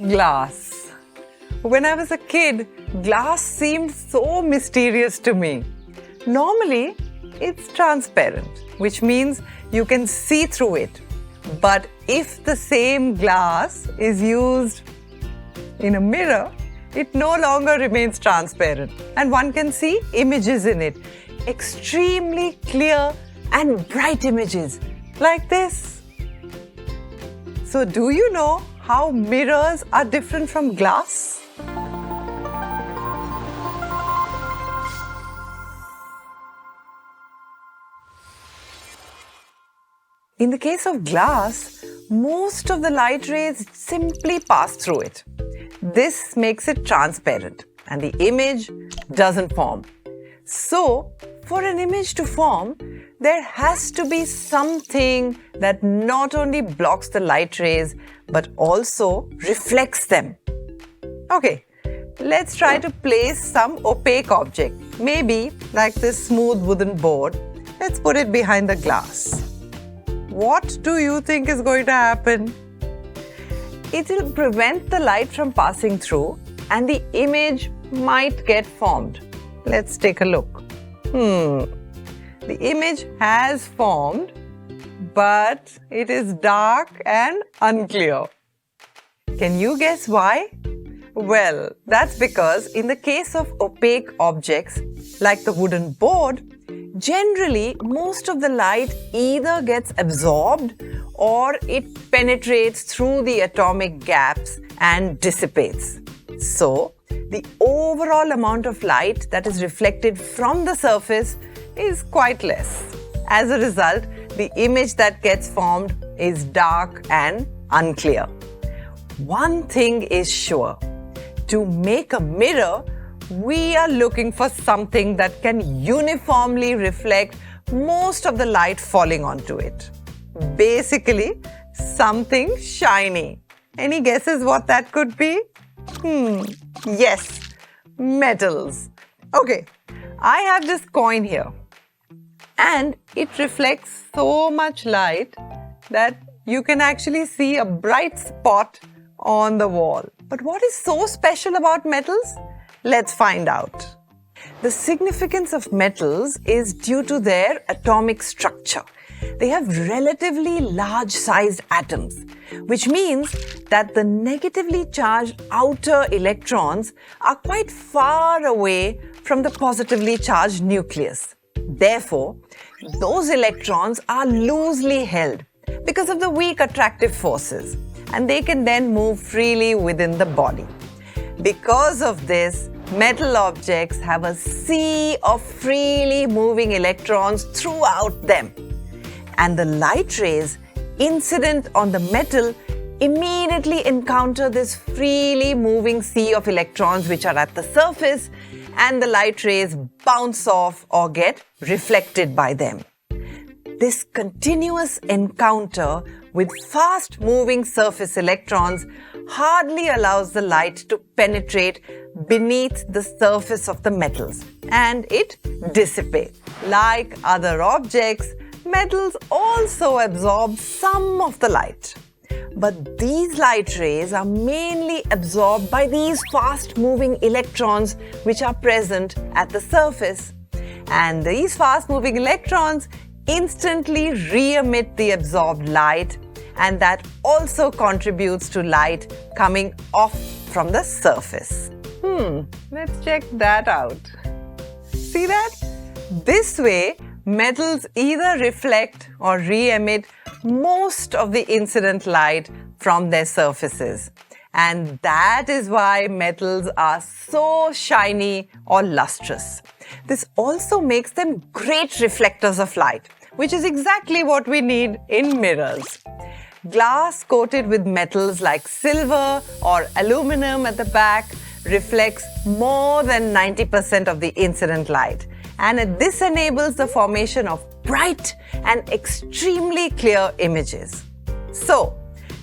Glass. When I was a kid, glass seemed so mysterious to me. Normally, it's transparent, which means you can see through it. But if the same glass is used in a mirror, it no longer remains transparent and one can see images in it. Extremely clear and bright images like this. So do you know how mirrors are different from glass? In the case of glass, most of the light rays simply pass through it. This makes it transparent and the image doesn't form. So, for an image to form, there has to be something that not only blocks the light rays but also reflects them. Okay, let's try to place some opaque object, maybe like this smooth wooden board. Let's put it behind the glass. What do you think is going to happen? It will prevent the light from passing through and the image might get formed. Let's take a look. The image has formed, but it is dark and unclear. Can you guess why? Well, that's because in the case of opaque objects like the wooden board, generally most of the light either gets absorbed or it penetrates through the atomic gaps and dissipates. So, the overall amount of light that is reflected from the surface is quite less. As a result, the image that gets formed is dark and unclear. One thing is sure. To make a mirror, we are looking for something that can uniformly reflect most of the light falling onto it. Basically, something shiny. Any guesses what that could be? Yes, metals. Okay, I have this coin here and it reflects so much light that you can actually see a bright spot on the wall. But what is so special about metals? Let's find out. The significance of metals is due to their atomic structure. They have relatively large-sized atoms, which means that the negatively charged outer electrons are quite far away from the positively charged nucleus. Therefore, those electrons are loosely held because of the weak attractive forces, and they can then move freely within the body. Because of this, metal objects have a sea of freely moving electrons throughout them. And the light rays incident on the metal immediately encounter this freely moving sea of electrons which are at the surface, and the light rays bounce off or get reflected by them. This continuous encounter with fast-moving surface electrons hardly allows the light to penetrate beneath the surface of the metals, and it dissipates. Like other objects, metals also absorb some of the light. But these light rays are mainly absorbed by these fast-moving electrons which are present at the surface. And these fast-moving electrons instantly re-emit the absorbed light, and that also contributes to light coming off from the surface. Let's check that out. See that? This way, metals either reflect or re-emit most of the incident light from their surfaces. And that is why metals are so shiny or lustrous. This also makes them great reflectors of light, which is exactly what we need in mirrors. Glass coated with metals like silver or aluminum at the back reflects more than 90% of the incident light. And this enables the formation of bright and extremely clear images. So,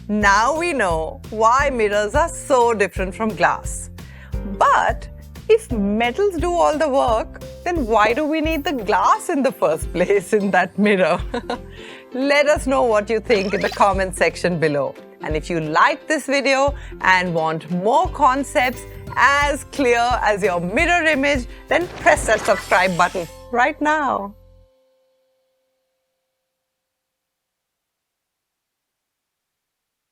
now we know why mirrors are so different from glass. But if metals do all the work, then why do we need the glass in the first place in that mirror? Let us know what you think in the comment section below. And if you like this video and want more concepts as clear as your mirror image, then press that subscribe button right now.